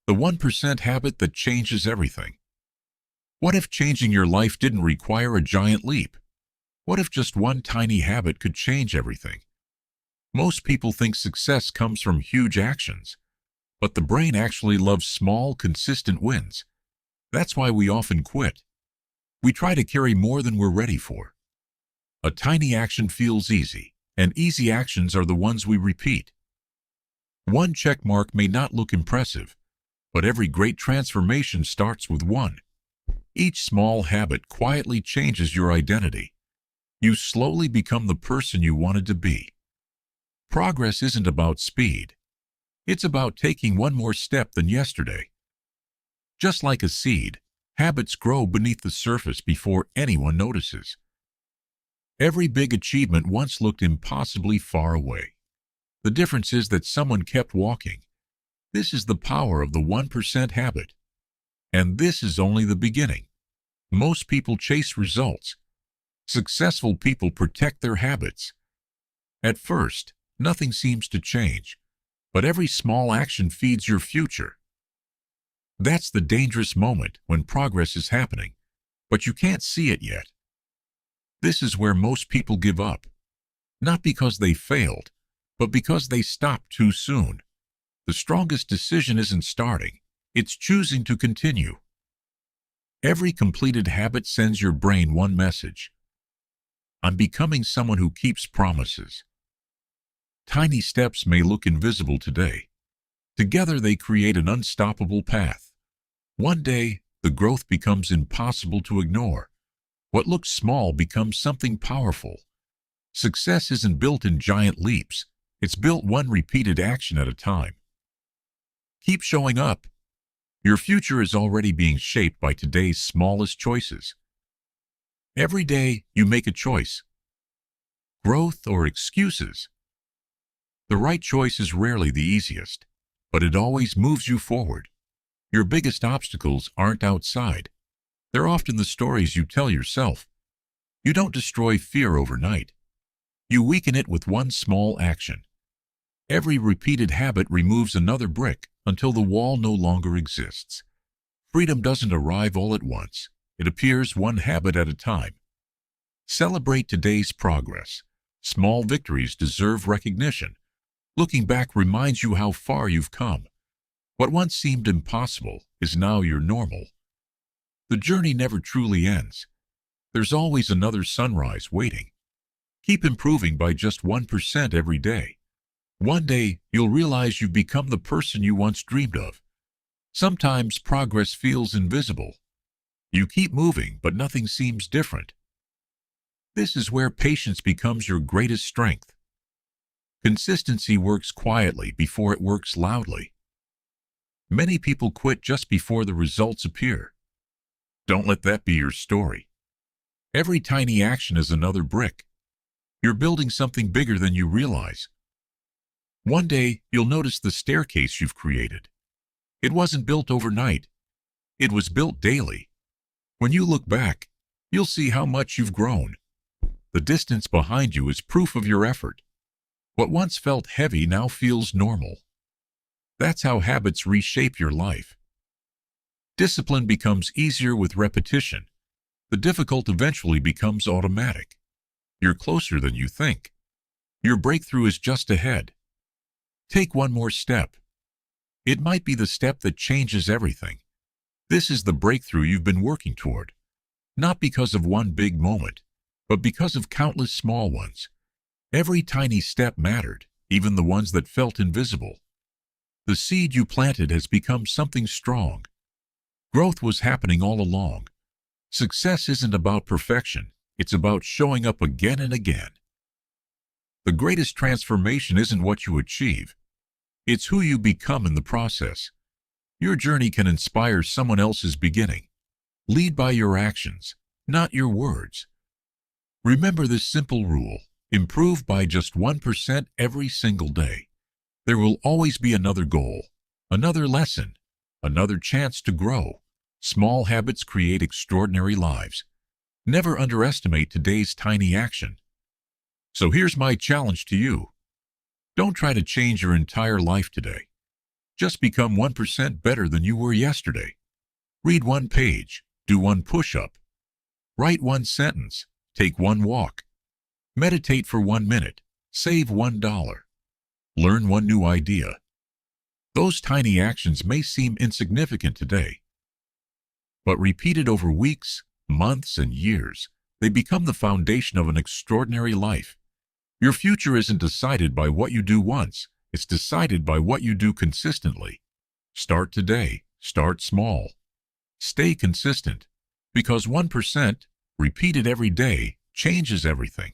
The 1% habit that changes everything. What if changing your life didn't require a giant leap? What if just one tiny habit could change everything? Most people think success comes from huge actions, but the brain actually loves small, consistent wins. That's why we often quit. We try to carry more than we're ready for. A tiny action feels easy, and easy actions are the ones we repeat. One check mark may not look impressive, but every great transformation starts with one. Each small habit quietly changes your identity. You slowly become the person you wanted to be. Progress isn't about speed. It's about taking one more step than yesterday. Just like a seed, habits grow beneath the surface before anyone notices. Every big achievement once looked impossibly far away. The difference is that someone kept walking. This is the power of the 1% habit. And this is only the beginning. Most people chase results. Successful people protect their habits. At first, nothing seems to change, but every small action feeds your future. That's the dangerous moment when progress is happening, but you can't see it yet. This is where most people give up, not because they failed, but because they stopped too soon. The strongest decision isn't starting, it's choosing to continue. Every completed habit sends your brain one message. I'm becoming someone who keeps promises. Tiny steps may look invisible today. Together they create an unstoppable path. One day, the growth becomes impossible to ignore. What looks small becomes something powerful. Success isn't built in giant leaps. It's built one repeated action at a time. Keep showing up. Your future is already being shaped by today's smallest choices. Every day, you make a choice. Growth or excuses. The right choice is rarely the easiest, but it always moves you forward. Your biggest obstacles aren't outside. They're often the stories you tell yourself. You don't destroy fear overnight. You weaken it with one small action. Every repeated habit removes another brick until the wall no longer exists. Freedom doesn't arrive all at once. It appears one habit at a time. Celebrate today's progress. Small victories deserve recognition. Looking back reminds you how far you've come. What once seemed impossible is now your normal. The journey never truly ends. There's always another sunrise waiting. Keep improving by just 1% every day. One day, you'll realize you've become the person you once dreamed of. Sometimes progress feels invisible. You keep moving, but nothing seems different. This is where patience becomes your greatest strength. Consistency works quietly before it works loudly. Many people quit just before the results appear. Don't let that be your story. Every tiny action is another brick. You're building something bigger than you realize. One day, you'll notice the staircase you've created. It wasn't built overnight. It was built daily. When you look back, you'll see how much you've grown. The distance behind you is proof of your effort. What once felt heavy now feels normal. That's how habits reshape your life. Discipline becomes easier with repetition. The difficult eventually becomes automatic. You're closer than you think. Your breakthrough is just ahead. Take one more step. It might be the step that changes everything. This is the breakthrough you've been working toward. Not because of one big moment, but because of countless small ones. Every tiny step mattered, even the ones that felt invisible. The seed you planted has become something strong. Growth was happening all along. Success isn't about perfection. It's about showing up again and again. The greatest transformation isn't what you achieve. It's who you become in the process. Your journey can inspire someone else's beginning. Lead by your actions, not your words. Remember this simple rule. Improve by just 1% every single day. There will always be another goal, another lesson, another chance to grow. Small habits create extraordinary lives. Never underestimate today's tiny action. So here's my challenge to you. Don't try to change your entire life today. Just become 1% better than you were yesterday. Read one page, do one push-up, write one sentence, take one walk, meditate for 1 minute, save $1, learn one new idea. Those tiny actions may seem insignificant today, but repeated over weeks, months, and years, they become the foundation of an extraordinary life. Your future isn't decided by what you do once, it's decided by what you do consistently. Start today, start small. Stay consistent, because 1%, repeated every day, changes everything.